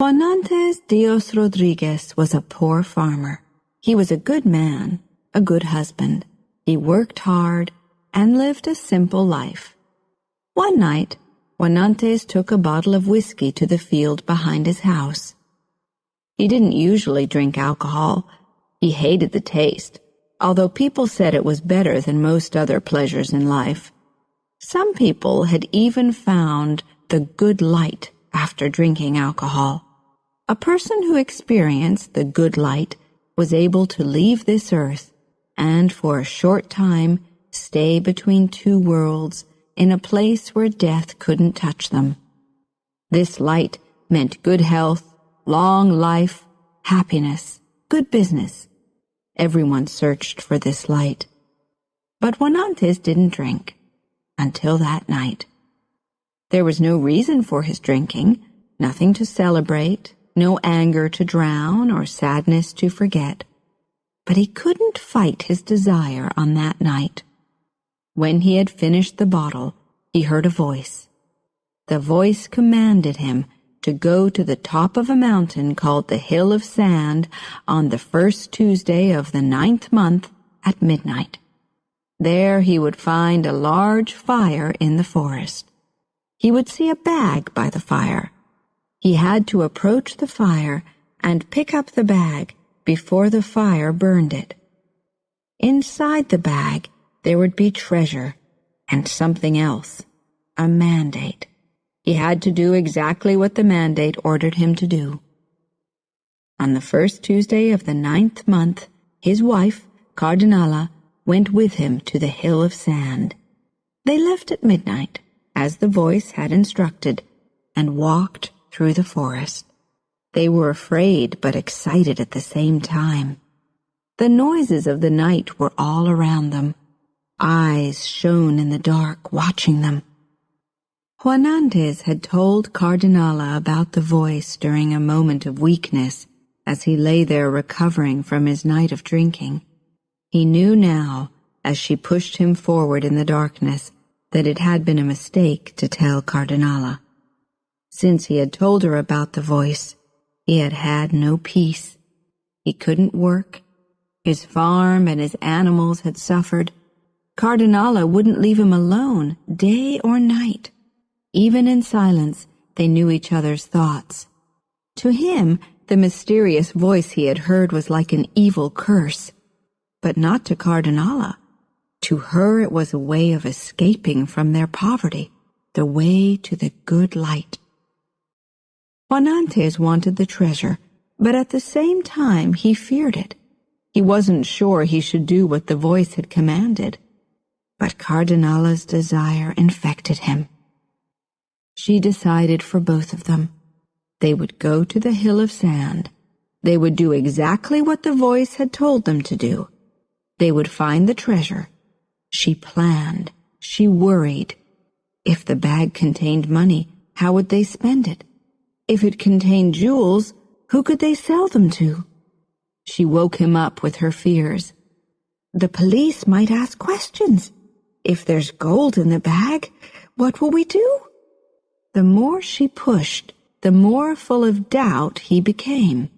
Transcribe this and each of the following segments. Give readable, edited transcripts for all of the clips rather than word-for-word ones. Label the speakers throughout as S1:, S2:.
S1: Juanantes Dios Rodriguez was a poor farmer. He was a good man, a good husband. He worked hard and lived a simple life. One night, Juanantes took a bottle of whiskey to the field behind his house. He didn't usually drink alcohol. He hated the taste, although people said it was better than most other pleasures in life. Some people had even found the good light after drinking alcohol. A person who experienced the good light was able to leave this earth and for a short time stay between two worlds in a place where death couldn't touch them. This light meant good health, long life, happiness, good business. Everyone searched for this light. But Juanantes didn't drink until that night. There was no reason for his drinking, nothing to celebrate, no anger to drown or sadness to forget. But he couldn't fight his desire on that night. When he had finished the bottle, he heard a voice. The voice commanded him to go to the top of a mountain called the Hill of Sand on the first Tuesday of the 9th month at midnight. There he would find a large fire in the forest. He would see a bag by the fire. He had to approach the fire and pick up the bag before the fire burned it. Inside the bag there would be treasure and something else, a mandate. He had to do exactly what the mandate ordered him to do. On the first Tuesday of the 9th month, his wife, Cardinala, went with him to the Hill of Sand. They left at midnight, as the voice had instructed, and walked through the forest. They were afraid but excited at the same time. The noises of the night were all around them. Eyes shone in the dark, watching them. Juanantes had told Cardinala about the voice during a moment of weakness as he lay there recovering from his night of drinking. He knew now, as she pushed him forward in the darkness, that it had been a mistake to tell Cardinala. Since he had told her about the voice, he had had no peace. He couldn't work. His farm and his animals had suffered. Cardinala wouldn't leave him alone, day or night. Even in silence, they knew each other's thoughts. To him, the mysterious voice he had heard was like an evil curse. But not to Cardinala. To her it was a way of escaping from their poverty, the way to the good light. Juanantes wanted the treasure, but at the same time he feared it. He wasn't sure he should do what the voice had commanded. But Cardinala's desire infected him. She decided for both of them. They would go to the Hill of Sand. They would do exactly what the voice had told them to do. They would find the treasure. She planned. She worried. If the bag contained money, how would they spend it? If it contained jewels, who could they sell them to? She woke him up with her fears. The police might ask questions. If there's gold in the bag, what will we do? The more she pushed, the more full of doubt he became.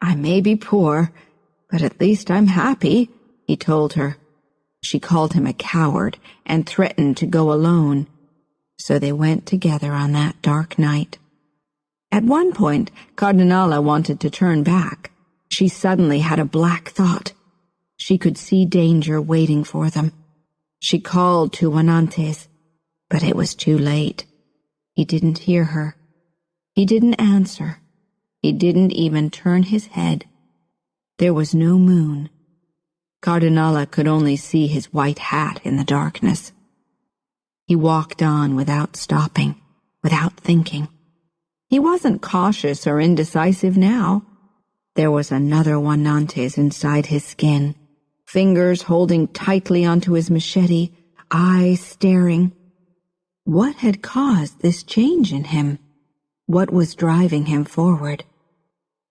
S1: I may be poor, but at least I'm happy, he told her. She called him a coward and threatened to go alone. So they went together on that dark night. At one point, Cardinala wanted to turn back. She suddenly had a black thought. She could see danger waiting for them. She called to Juanantes, but it was too late. He didn't hear her. He didn't answer. He didn't even turn his head. There was no moon. Cardinala could only see his white hat in the darkness. He walked on without stopping, without thinking. He wasn't cautious or indecisive now. There was another Juanantes inside his skin, fingers holding tightly onto his machete, eyes staring. What had caused this change in him? What was driving him forward?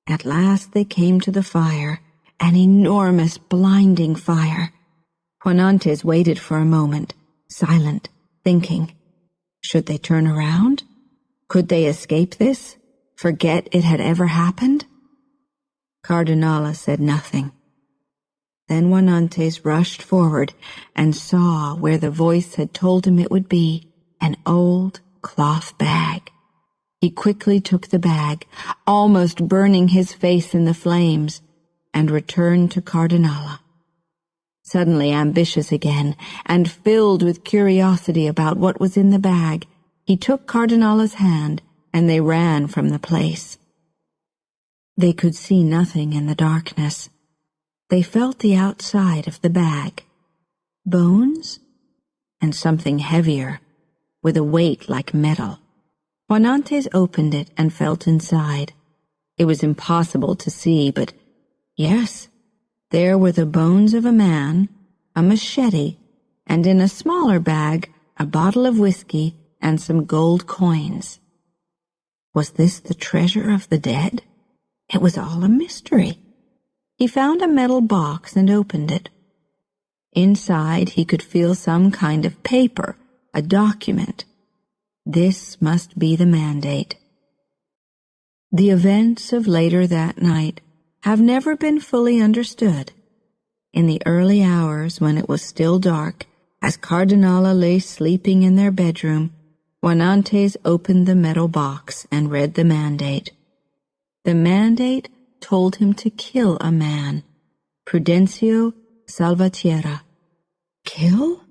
S1: At last they came to the fire, an enormous, blinding fire. Juanantes waited for a moment, silent, thinking. Should they turn around? Could they escape this? Forget it had ever happened? Cardinala said nothing. Then Juanantes rushed forward and saw where the voice had told him it would be, an old cloth bag. He quickly took the bag, almost burning his face in the flames, and returned to Cardinala. Suddenly ambitious again, and filled with curiosity about what was in the bag, he took Cardinala's hand, and they ran from the place. They could see nothing in the darkness. They felt the outside of the bag. Bones? And something heavier, with a weight like metal. Juanantes opened it and felt inside. It was impossible to see, but yes, there were the bones of a man, a machete, and in a smaller bag, a bottle of whiskey and some gold coins. Was this the treasure of the dead? It was all a mystery. He found a metal box and opened it. Inside he could feel some kind of paper, a document. This must be the mandate. The events of later that night have never been fully understood. In the early hours when it was still dark, as Cardinala lay sleeping in their bedroom, Juanantes opened the metal box and read the mandate. The mandate told him to kill a man, Prudencio Salvatierra. Kill?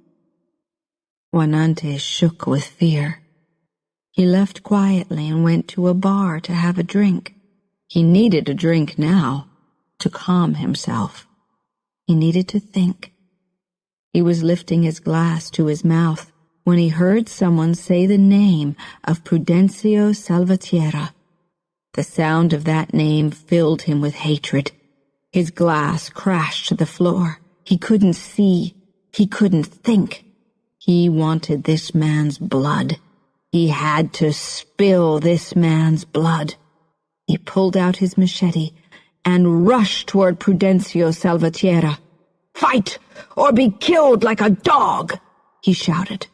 S1: Juanantes shook with fear. He left quietly and went to a bar to have a drink. He needed a drink now, to calm himself. He needed to think. He was lifting his glass to his mouth when he heard someone say the name of Prudencio Salvatierra. The sound of that name filled him with hatred. His glass crashed to the floor. He couldn't see. He couldn't think. He wanted this man's blood. He had to spill this man's blood. He pulled out his machete and rushed toward Prudencio Salvatierra. "Fight, or be killed like a dog!" he shouted.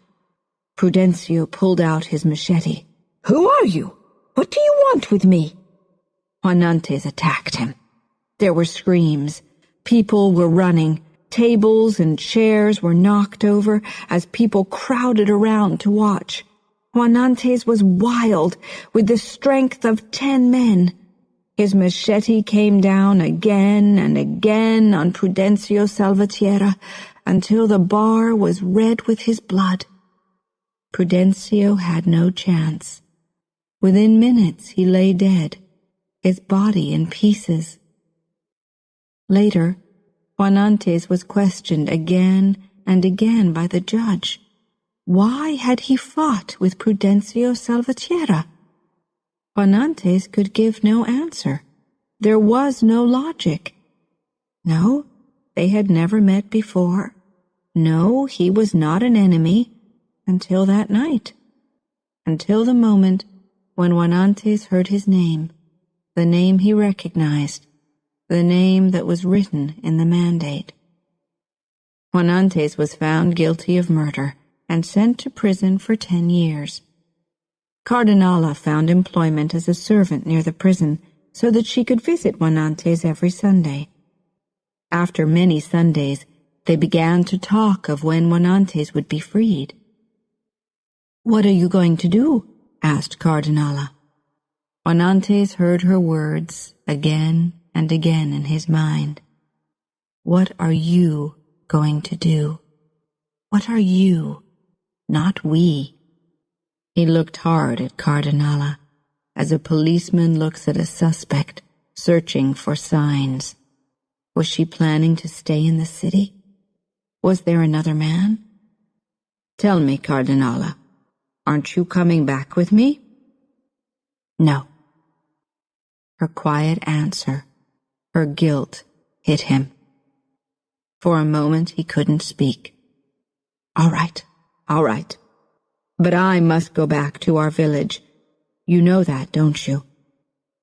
S1: Prudencio pulled out his machete. "Who are you? What do you want with me?" Juanantes attacked him. There were screams. People were running. Tables and chairs were knocked over as people crowded around to watch. Juanantes was wild, with the strength of 10 men. His machete came down again and again on Prudencio Salvatierra until the bar was red with his blood. Prudencio had no chance. Within minutes he lay dead, his body in pieces. Later, Juanantes was questioned again and again by the judge. Why had he fought with Prudencio Salvatierra? Juanantes could give no answer. There was no logic. No, they had never met before. No, he was not an enemy until that night. Until the moment when Juanantes heard his name, the name he recognized, the name that was written in the mandate. Juanantes was found guilty of murder and sent to prison for 10 years. Cardinala found employment as a servant near the prison so that she could visit Juanantes every Sunday. After many Sundays, they began to talk of when Juanantes would be freed. "What are you going to do?" asked Cardinala. Juanantes heard her words again and again in his mind. What are you going to do? What are you? Not we. He looked hard at Cardinala, as a policeman looks at a suspect, searching for signs. Was she planning to stay in the city? Was there another man? "Tell me, Cardinala, aren't you coming back with me?" "No." Her quiet answer, her guilt, hit him. For a moment he couldn't speak. All right. But I must go back to our village. You know that, don't you?"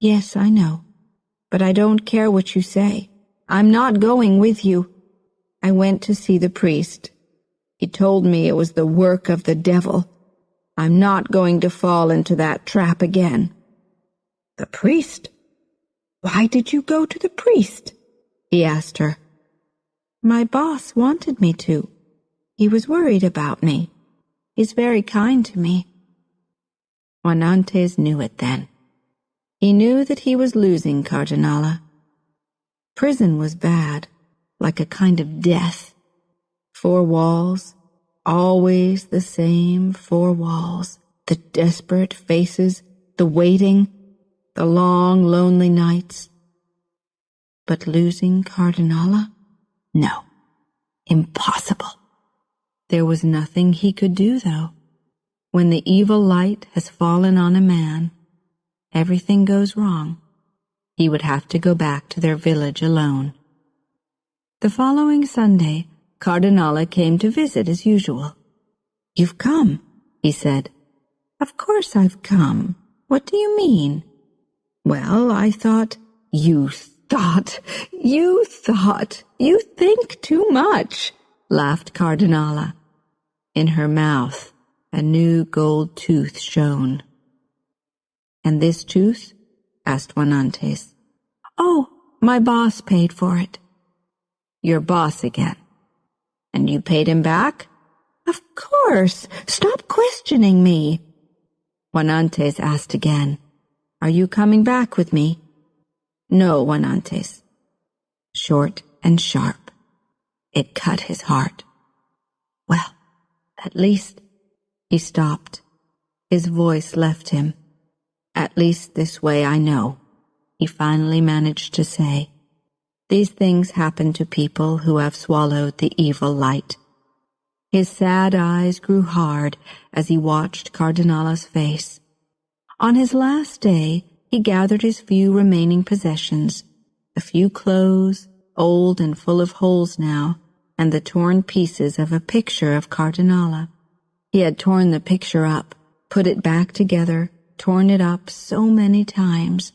S1: "Yes, I know. But I don't care what you say. I'm not going with you. I went to see the priest. He told me it was the work of the devil. I'm not going to fall into that trap again." The priest? Why did you go to the priest? He asked her. My boss wanted me to. He was worried about me. He's very kind to me. Juan Antes knew it then. He knew that he was losing Cardinala. Prison was bad, like a kind of death. 4 walls, always the same 4 walls, the desperate faces, the waiting, the long, lonely nights. But losing Cardinala? No, impossible. There was nothing he could do, though. When the evil light has fallen on a man, everything goes wrong. He would have to go back to their village alone. The following Sunday, Cardinala came to visit as usual. You've come, he said. Of course I've come. What do you mean? Well, I thought. You think too much, laughed Cardinala. In her mouth, a new gold tooth shone. And this tooth? Asked Juan Antes. Oh, my boss paid for it. Your boss again. And you paid him back? Of course. Stop questioning me. Juan Antes asked again. Are you coming back with me? No, Juan Antes. Short and sharp. It cut his heart. Well, at least. He stopped. His voice left him. At least this way I know, he finally managed to say. These things happen to people who have swallowed the evil light. His sad eyes grew hard as he watched Cardinala's face. On his last day, he gathered his few remaining possessions, a few clothes, old and full of holes now, and the torn pieces of a picture of Cardinala. He had torn the picture up, put it back together, torn it up so many times,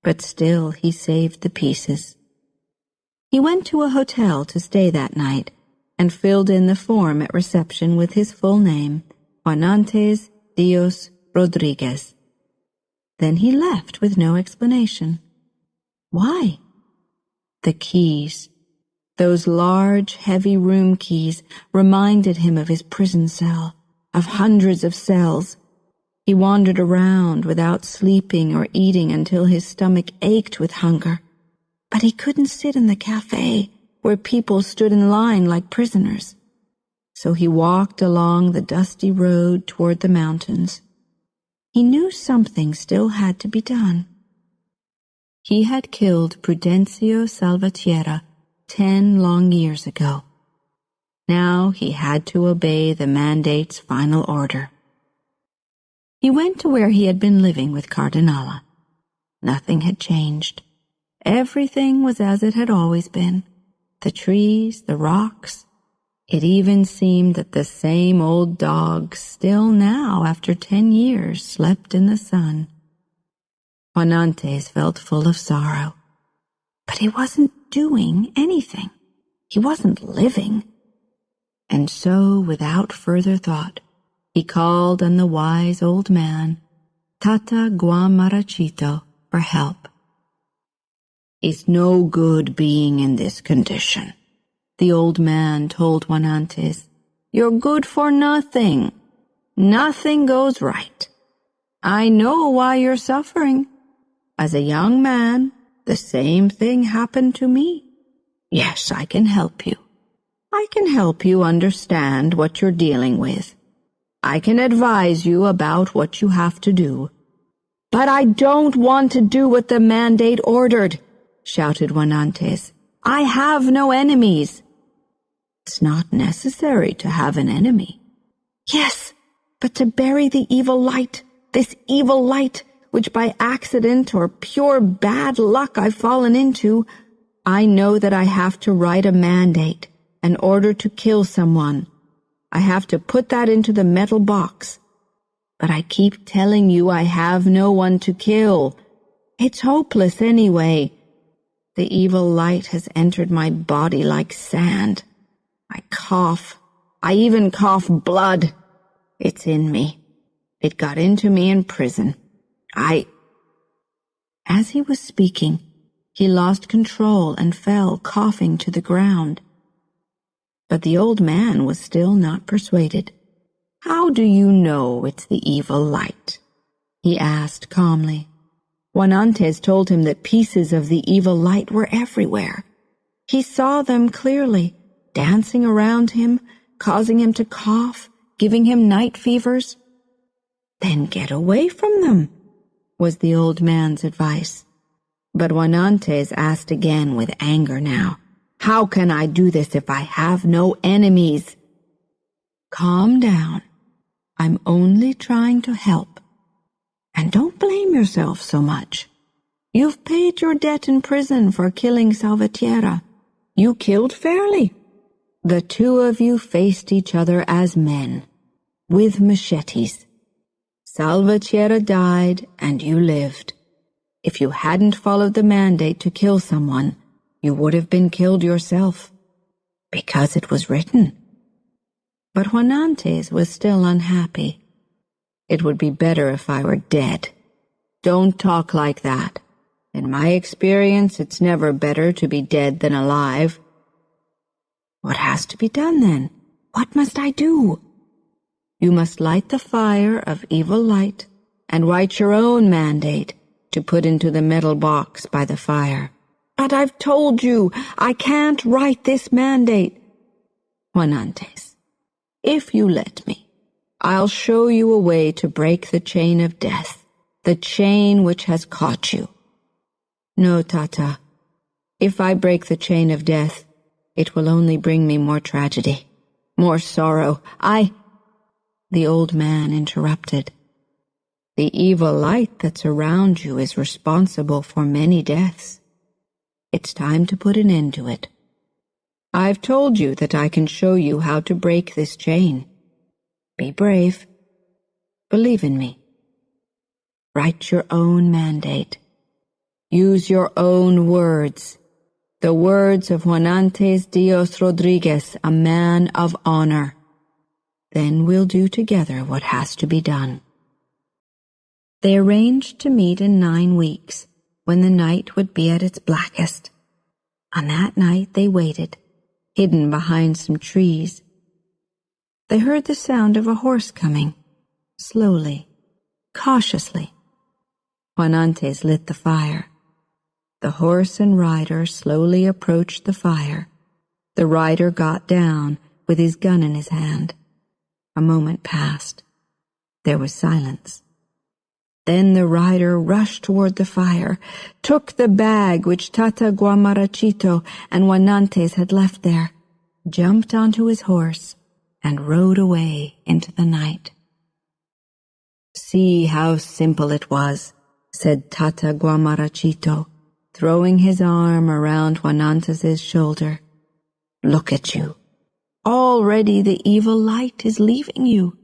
S1: but still he saved the pieces. He went to a hotel to stay that night and filled in the form at reception with his full name, Juan Antes Dios Rodriguez. Then he left with no explanation. Why? The keys, those large, heavy room keys, reminded him of his prison cell, of hundreds of cells. He wandered around without sleeping or eating until his stomach ached with hunger. But he couldn't sit in the cafe where people stood in line like prisoners. So he walked along the dusty road toward the mountains. He knew something still had to be done. He had killed Prudencio Salvatierra 10 long years ago. Now he had to obey the mandate's final order. He went to where he had been living with Cardinala. Nothing had changed. Everything was as it had always been. The trees, the rocks. It even seemed that the same old dogs still now, after 10 years, slept in the sun. Juan Antes felt full of sorrow. But he wasn't doing anything. He wasn't living. And so, without further thought, he called on the wise old man, Tata Guamarachito, for help. It's no good being in this condition, the old man told Juan Antes. You're good for nothing. Nothing goes right. I know why you're suffering. As a young man, the same thing happened to me. Yes, I can help you. I can help you understand what you're dealing with. I can advise you about what you have to do. But I don't want to do what the mandate ordered, shouted Juan Antes. I have no enemies. It's not necessary to have an enemy. Yes, but to bury the evil light, this evil light, which by accident or pure bad luck I've fallen into, I know that I have to write a mandate, an order to kill someone. I have to put that into the metal box. But I keep telling you I have no one to kill. It's hopeless anyway. The evil light has entered my body like sand. I cough. I even cough blood. It's in me. It got into me in prison. As he was speaking, he lost control and fell coughing to the ground. But the old man was still not persuaded. "How do you know it's the evil light?" he asked calmly. Juanantes told him that pieces of the evil light were everywhere. He saw them clearly, dancing around him, causing him to cough, giving him night fevers. "Then get away from them," was the old man's advice. But Juanantes asked again with anger now, "How can I do this if I have no enemies?" "Calm down. I'm only trying to help. And don't blame yourself so much. You've paid your debt in prison for killing Salvatierra. You killed fairly. The two of you faced each other as men, with machetes. Salvatierra died and you lived. If you hadn't followed the mandate to kill someone, you would have been killed yourself, because it was written." But Juanantes was still unhappy. "It would be better if I were dead." "Don't talk like that. In my experience, it's never better to be dead than alive." "What has to be done then? What must I do?" "You must light the fire of evil light and write your own mandate to put into the metal box by the fire." "But I've told you, I can't write this mandate." "Juanantes, if you let me, I'll show you a way to break the chain of death, the chain which has caught you." "No, Tata. If I break the chain of death, it will only bring me more tragedy, more sorrow. The old man interrupted. "The evil light that's around you is responsible for many deaths. It's time to put an end to it. I've told you that I can show you how to break this chain. Be brave. Believe in me. Write your own mandate. Use your own words, the words of Juanantes Diaz Rodriguez, a man of honor. Then we'll do together what has to be done." They arranged to meet in 9 weeks, when the night would be at its blackest. On that night they waited, hidden behind some trees. They heard the sound of a horse coming, slowly, cautiously. Juanantes lit the fire. The horse and rider slowly approached the fire. The rider got down with his gun in his hand. A moment passed. There was silence. Then the rider rushed toward the fire, took the bag which Tata Guamarachito and Juanantes had left there, jumped onto his horse, and rode away into the night. "See how simple it was," said Tata Guamarachito, throwing his arm around Juanantes's shoulder. "Look at you. Already the evil light is leaving you.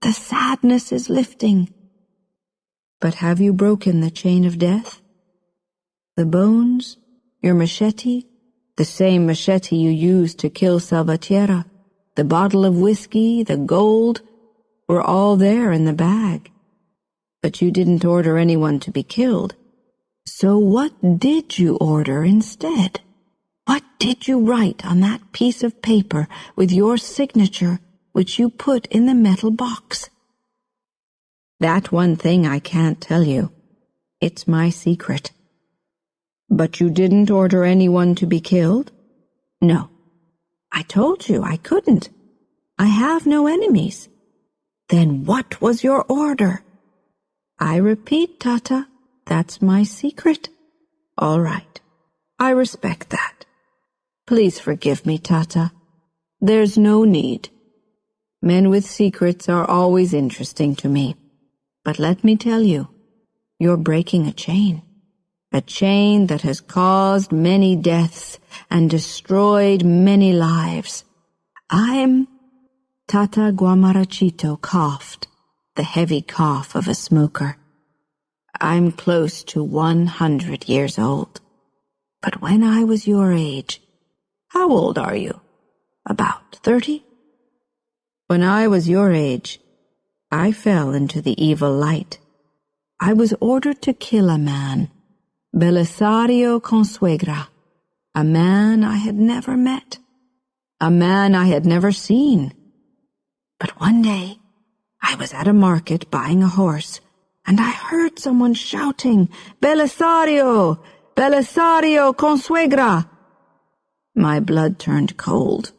S1: The sadness is lifting. But have you broken the chain of death? The bones, your machete, the same machete you used to kill Salvatierra, the bottle of whiskey, the gold, were all there in the bag. But you didn't order anyone to be killed. So what did you order instead? What did you write on that piece of paper with your signature which you put in the metal box?" "That one thing I can't tell you. It's my secret." "But you didn't order anyone to be killed?" "No. I told you I couldn't. I have no enemies." "Then what was your order?" "I repeat, Tata, that's my secret." "All right. I respect that. Please forgive me, Tata. There's no need. Men with secrets are always interesting to me. But let me tell you, you're breaking a chain that has caused many deaths and destroyed many lives. Tata Guamarachito coughed, the heavy cough of a smoker. "I'm close to 100 years old. But when I was your age, how old are you? About 30? When I was your age, I fell into the evil light. I was ordered to kill a man, Belisario Consuegra, a man I had never met, a man I had never seen. But one day, I was at a market buying a horse, and I heard someone shouting, "Belisario! Belisario Consuegra!" My blood turned cold.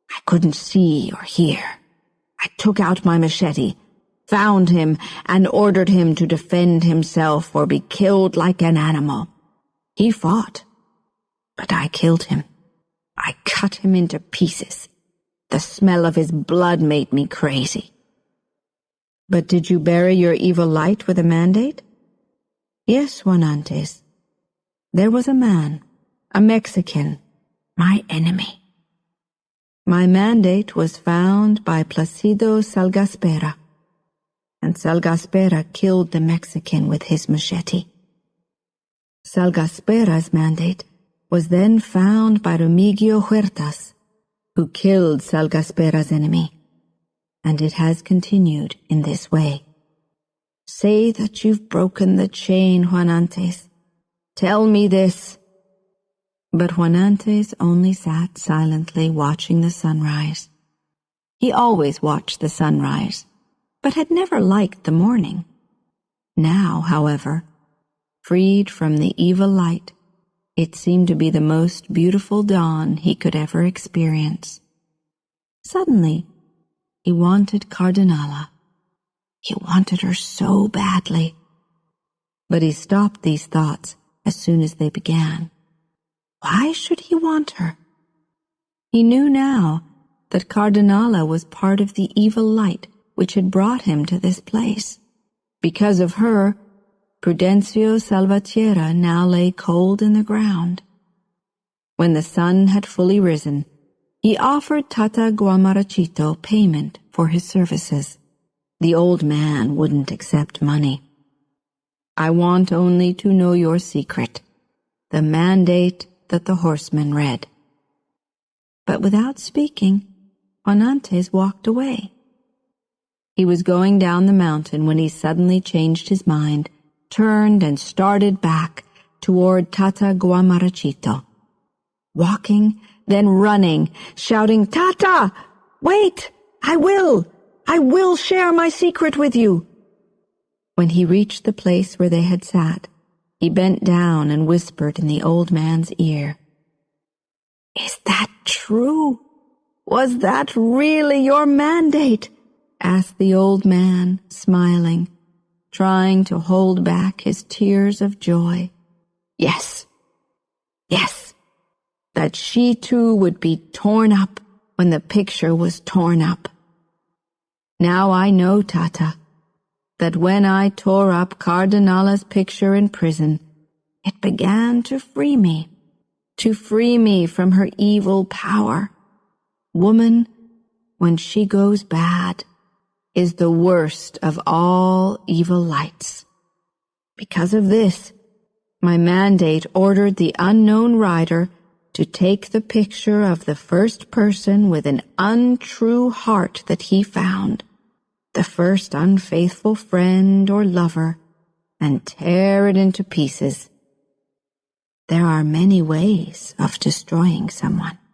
S1: I couldn't see or hear. I took out my machete, found him, and ordered him to defend himself or be killed like an animal. He fought, but I killed him. I cut him into pieces. The smell of his blood made me crazy. But did you bury your evil light with a mandate? Yes, Juanantes. There was a man, a Mexican, my enemy. My mandate was found by Placido Salgaspera, and Salgaspera killed the Mexican with his machete. Salgaspera's mandate was then found by Remigio Huertas, who killed Salgaspera's enemy, and it has continued in this way. Say that you've broken the chain, Juanantes. Tell me this. But Juanantes only sat silently watching the sunrise. He always watched the sunrise, but had never liked the morning. Now, however, freed from the evil light, it seemed to be the most beautiful dawn he could ever experience. Suddenly, he wanted Cardinala. He wanted her so badly. But he stopped these thoughts as soon as they began. Why should he want her? He knew now that Cardinala was part of the evil light which had brought him to this place. Because of her, Prudencio Salvatierra now lay cold in the ground. When the sun had fully risen, he offered Tata Guamarachito payment for his services. The old man wouldn't accept money. "I want only to know your secret, the mandate that the horseman read." But without speaking, Juanantes walked away. He was going down the mountain when he suddenly changed his mind, turned and started back toward Tata Guamarachito. Walking, then running, shouting, "Tata! Wait! I will share my secret with you." When he reached the place where they had sat, he bent down and whispered in the old man's ear. "Is that true? Was that really your mandate?" asked the old man, smiling, trying to hold back his tears of joy. Yes, that she too would be torn up when the picture was torn up. Now I know, Tata, that when I tore up Cardinala's picture in prison, it began to free me from her evil power. Woman, when she goes bad, is the worst of all evil lights. Because of this, my mandate ordered the unknown rider to take the picture of the first person with an untrue heart that he found, the first unfaithful friend or lover, and tear it into pieces. There are many ways of destroying someone.